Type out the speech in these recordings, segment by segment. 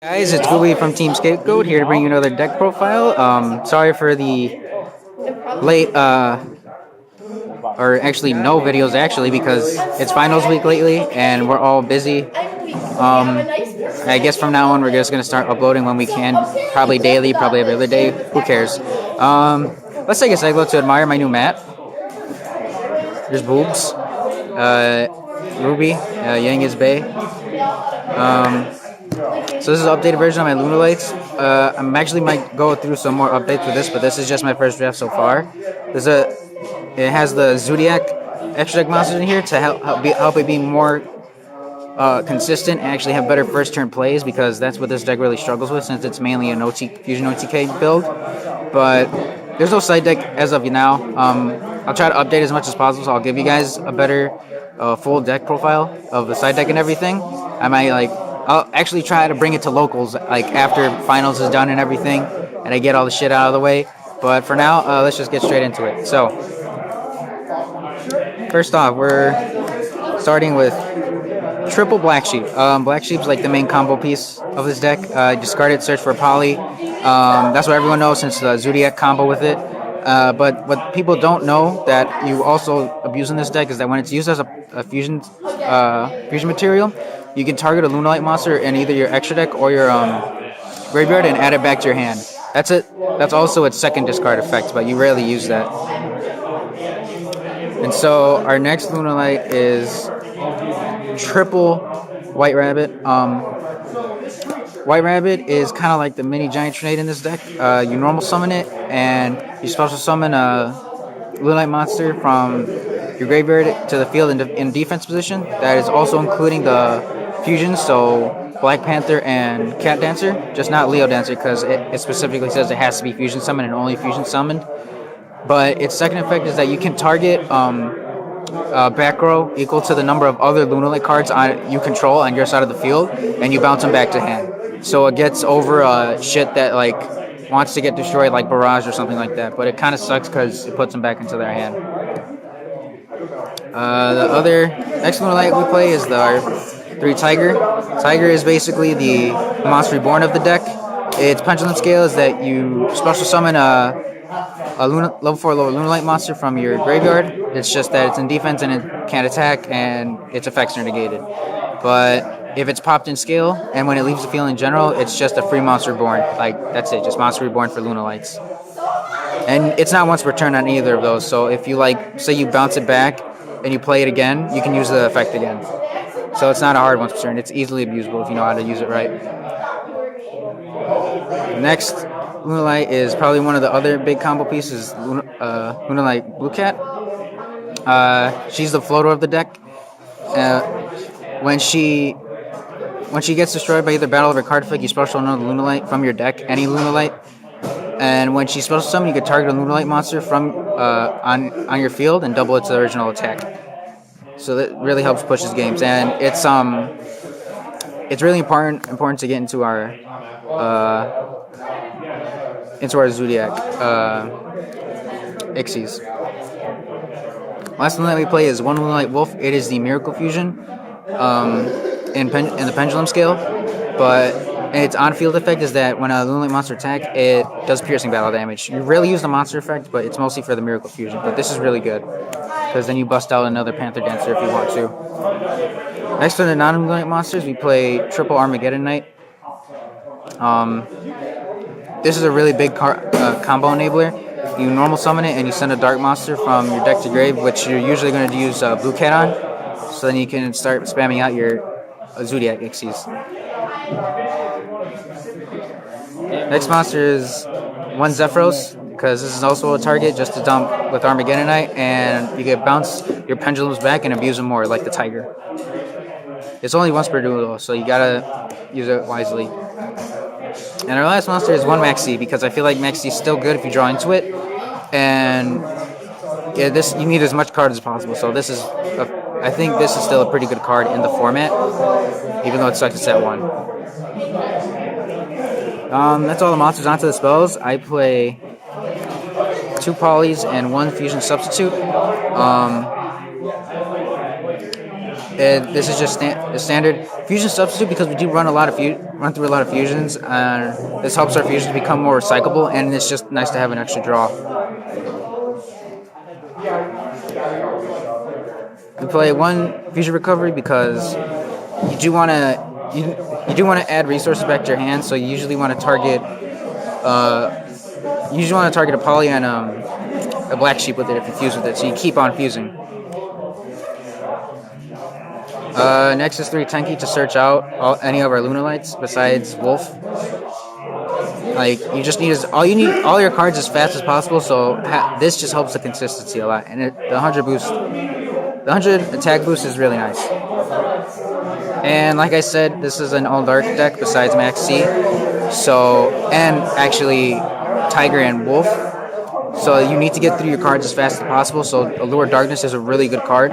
Guys, it's Gooey from Team Scapegoat here to bring you another deck profile. Sorry for the late, or actually no videos actually because it's finals week lately and we're all busy. I guess from now on we're just gonna start uploading when we can, probably daily, probably every other day. Who cares? Let's take a second to admire my new mat. There's Boobs, Ruby, Yang is Bay. So this is an updated version of my Lunalights. I'm actually might go through some more updates with this, but this is just my first draft so far. It has the Zodiac extra deck monsters in here to help it be more consistent and actually have better first turn plays, because that's what this deck really struggles with since it's mainly an Fusion OTK build. But there's no side deck as of now. I'll try to update as much as possible, so I'll give you guys a better full deck profile of the side deck and everything. I'll actually try to bring it to locals like after finals is done and everything, and I get all the shit out of the way. But for now, let's just get straight into it. So first off, we're starting with triple Black Sheep. Black Sheep's like the main combo piece of this deck. Discard it, search for a poly. That's what everyone knows since the Zodiac combo with it. But what people don't know that you also abuse in this deck is that when it's used as a fusion material, you can target a Lunalight monster in either your extra deck or your graveyard and add it back to your hand. That's it. That's also its second discard effect, but you rarely use that. And so our next Lunalight is triple White Rabbit. White Rabbit is kind of like the mini Giant Trinade in this deck. You normal summon it, and you special summon a Lunalight monster from your graveyard to the field in defense position. That is also including the fusions, so Black Panther and Cat Dancer, just not Leo Dancer because it specifically says it has to be fusion summoned and only fusion summoned. But its second effect is that you can target back row equal to the number of other Lunalight cards you control on your side of the field, and you bounce them back to hand. So it gets over shit that like wants to get destroyed, like Barrage or something like that. But it kind of sucks because it puts them back into their hand. The other next Lunalight we play is our 3 Tiger. Tiger is basically the monster reborn of the deck. Its pendulum scale is that you special summon a level 4 lower Lunalight monster from your graveyard. It's just that it's in defense and it can't attack and its effects are negated. But if it's popped in scale and when it leaves the field in general, it's just a free monster reborn. Like, that's it, just monster reborn for Lunalights. And it's not once per turn on either of those, so if you say you bounce it back and you play it again, you can use the effect again. So it's not a hard once per turn. It's easily abusable if you know how to use it right. Next Lunalight is probably one of the other big combo pieces, Lunalight Blue Cat. She's the floater of the deck. When she gets destroyed by either battle or her card effect, you special another Lunalight from your deck, any Lunalight. And when she's special summoned, you can target a Lunalight monster from on your field and double its original attack. So that really helps push his games, and it's really important to get into our Zodiac Ixies. Last one that we play is one Lunalight Wolf. It is the Miracle Fusion in the Pendulum scale, but its on-field effect is that when a Lunalight monster attack, it does piercing battle damage. You rarely use the monster effect, but it's mostly for the Miracle Fusion. But this is really good, because then you bust out another Panther Dancer if you want to. Next to the non-Lunalight monsters, we play triple Armageddon Knight. This is a really big combo enabler. You normal summon it and you send a dark monster from your deck to grave, which you're usually going to use Blue Cat on. So then you can start spamming out your Zodiac Ixies. Next monster is one Zephyros, because this is also a target just to dump with Armageddon Knight, and you can bounce your pendulums back and abuse them more, like the Tiger. It's only once per duel, so you gotta use it wisely. And our last monster is one Maxi, because I feel like Maxi is still good if you draw into it, and yeah, you need as much card as possible. So I think this is still a pretty good card in the format, even though it sucks to set one. That's all the monsters. Onto the spells. I play 2 polys and 1 fusion substitute. And this is just a standard fusion substitute because we do run through a lot of fusions, and this helps our fusions become more recyclable. And it's just nice to have an extra draw. We play one fusion recovery because you do want to add resources back to your hand. So you usually want to target a poly and a black sheep with it if you fuse with it. So you keep on fusing. Next is 3 Tenki to search out any of our Lunalights besides Wolf. Like you just need all your cards as fast as possible. So this just helps the consistency a lot, and the 100 attack boost is really nice. And like I said, this is an all dark deck besides Max C. So and actually Tiger and Wolf. So you need to get through your cards as fast as possible. So Allure Darkness is a really good card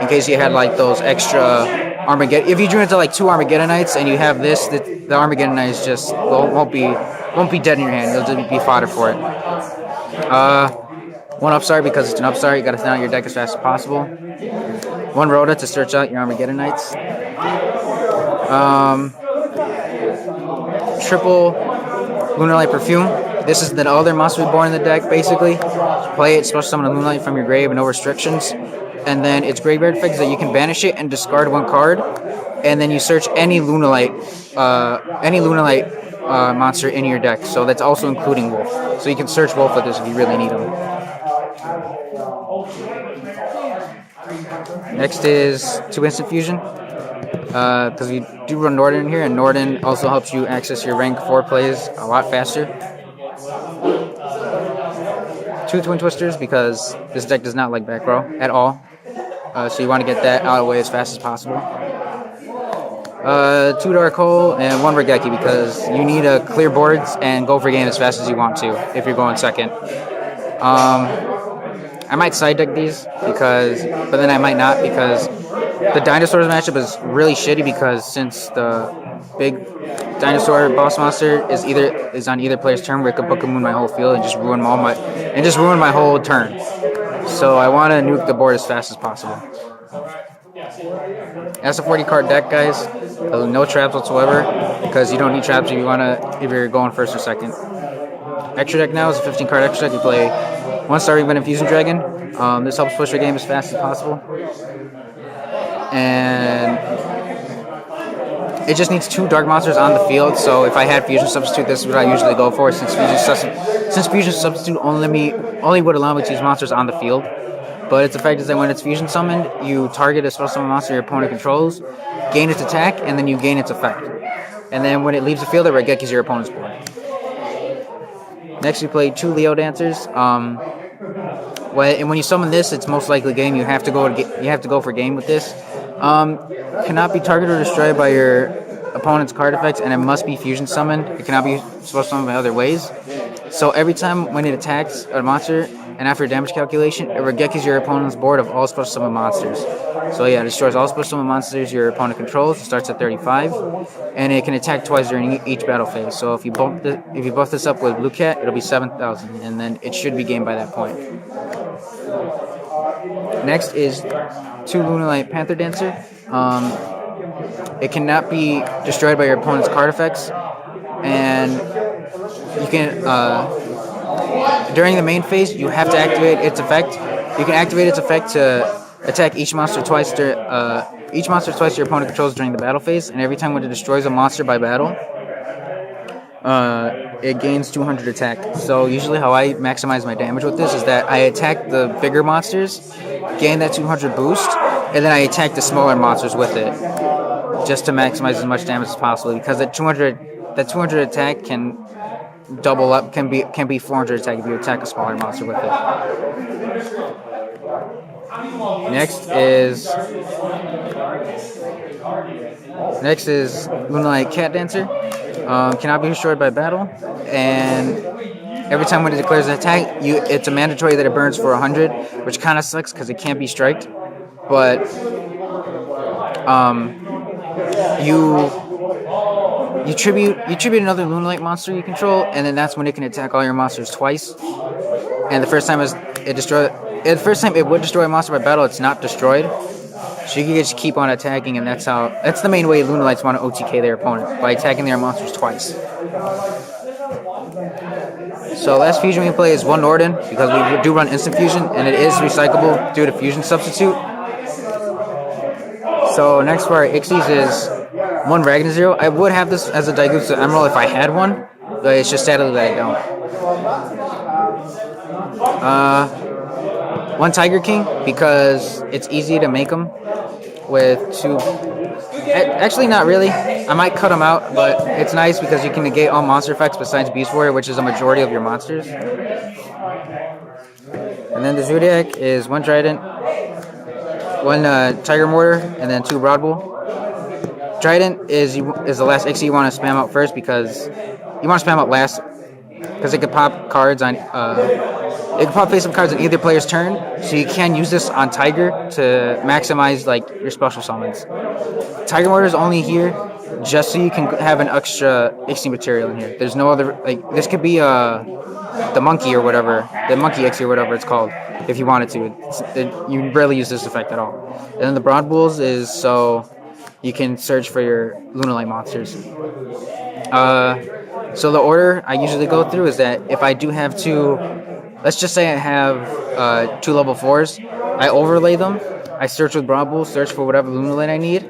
in case you had like those extra Armageddon. If you drew into like 2 Armageddonites and you have this, the Armageddonites just won't be dead in your hand. They'll just be fodder for it. One Upstart because it's an Upstart. You got to thin out your deck as fast as possible. 1 Rhoda to search out your Armageddonites. Triple Lunalight Perfume. This is the other monster reborn in the deck, basically. Play it, special summon a Lunalight from your grave, no restrictions. And then it's graveyard effects that you can banish it and discard 1 card. And then you search any Lunalight monster in your deck. So that's also including Wolf. So you can search Wolf with this if you really need him. Next is 2 Instant Fusion. Because we do run Norden in here, and Norden also helps you access your rank 4 plays a lot faster. 2 Twin Twisters because this deck does not like back row at all. So you want to get that out of the way as fast as possible. 2 Dark Hole and 1 Regeki because you need to clear boards and go for game as fast as you want to if you're going second. I might side deck these but then I might not because the Dinosaurs matchup is really shitty because since the big Dinosaur boss monster is on either player's turn, where it could book and moon my whole field and just ruin my whole turn. So I want to nuke the board as fast as possible. That's a 40 card deck, guys. No traps whatsoever because you don't need traps if you're going first or second. Extra deck now is a 15 card extra deck. You play 1 Star Even Infusion Dragon. This helps push your game as fast as possible. And it just needs 2 dark monsters on the field. So if I had Fusion Substitute, this is what I usually go for. Since Fusion Substitute only would allow me to use monsters on the field. But its effect is that when it's Fusion Summoned, you target a special summon monster your opponent controls, gain its attack, and then you gain its effect. And then when it leaves the field, it regekis your opponent's board. Next, we play 2 Leo Dancers. And when you summon this, it's most likely game. You have to go for game with this. Cannot be targeted or destroyed by your opponent's card effects, and it must be fusion summoned. It cannot be special summoned by other ways. So every time when it attacks a monster, and after a damage calculation, it regekis your opponent's board of all special summon monsters. So yeah, it destroys all special summon monsters your opponent controls. It starts at 35, and it can attack twice during each battle phase. So if you buff this up with Blue Cat, it'll be 7,000, and then it should be game by that point. Next is 2 Lunalight Panther Dancer. It cannot be destroyed by your opponent's card effects, and you can during the main phase you have to activate its effect. You can activate its effect to attack each monster twice your opponent controls during the battle phase, and every time when it destroys a monster by battle, it gains 200 attack. So usually how I maximize my damage with this is that I attack the bigger monsters, gain that 200 boost, and then I attack the smaller monsters with it, just to maximize as much damage as possible. Because that 200 attack can double up, can be 400 attack if you attack a smaller monster with it. Next is Lunalight Cat Dancer. Cannot be destroyed by battle, and every time when it declares an attack, it's a mandatory that it burns for 100, which kind of sucks because it can't be striked. But you tribute another Lunalight monster you control, and then that's when it can attack all your monsters twice. And the first time it would destroy a monster by battle, it's not destroyed. So you can just keep on attacking, and that's the main way Lunalights want to OTK their opponent, by attacking their monsters twice. So last fusion we play is one Norden, because we do run instant fusion, and it is recyclable due to fusion substitute. So next for our Ixies is one Ragnar Zero. I would have this as a Daigutsu Emerald if I had one, but it's just sadly that I don't. One Tiger King, because it's easy to make them with two. Actually, not really. I might cut them out, but it's nice because you can negate all monster effects besides Beast Warrior, which is a majority of your monsters. And then the Zodiac is one Trident, one Tiger Mortar, and then two Broad Bull. Trident is the last Ixie you want to spam out first, because you want to spam out last because it could pop cards on. It can pop face-up cards on either player's turn, so you can use this on Tiger to maximize like your special summons. Tiger Mortar is only here just so you can have an extra Ixie material in here. There's no other, like, this could be the monkey or whatever, the monkey Ixie or whatever it's called, if you wanted to. You rarely use this effect at all. And then the Broad Bulls is so you can search for your Lunalight monsters. So the order I usually go through is that if I do have two, let's just say I have two level 4s, I overlay them, I search with Broad Bull, search for whatever Lunalight I need,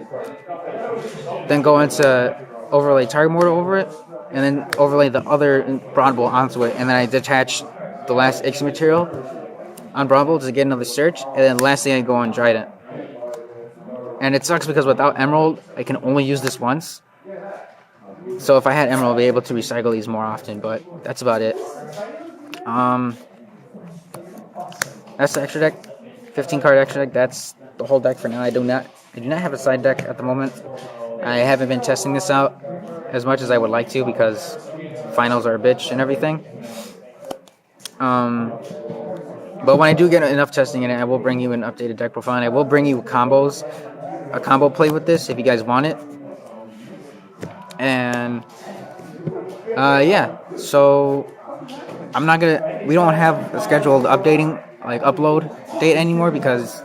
then go into overlay Tiger Mortar over it, and then overlay the other Broad Bull onto it, and then I detach the last Ixie material on Broad Bull to get another search, and then lastly I go on Trident. And it sucks because without Emerald, I can only use this once. So if I had Emerald, I'd be able to recycle these more often, but that's about it. That's the extra deck, 15 card extra deck. That's the whole deck for now. I do not have a side deck at the moment. I haven't been testing this out as much as I would like to because finals are a bitch and everything. But when I do get enough testing in it, I will bring you an updated deck profile, and I will bring you combos, a combo play with this if you guys want it. And yeah, so we don't have a scheduled upload date anymore because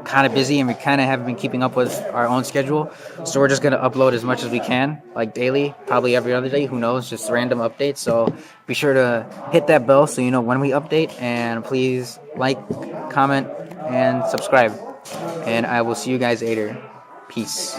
kind of busy and we kind of haven't been keeping up with our own schedule. So we're just going to upload as much as we can, like daily, probably every other day, who knows, just random updates. So be sure to hit that bell so you know when we update, and please like, comment, and subscribe. And I will see you guys later. Peace.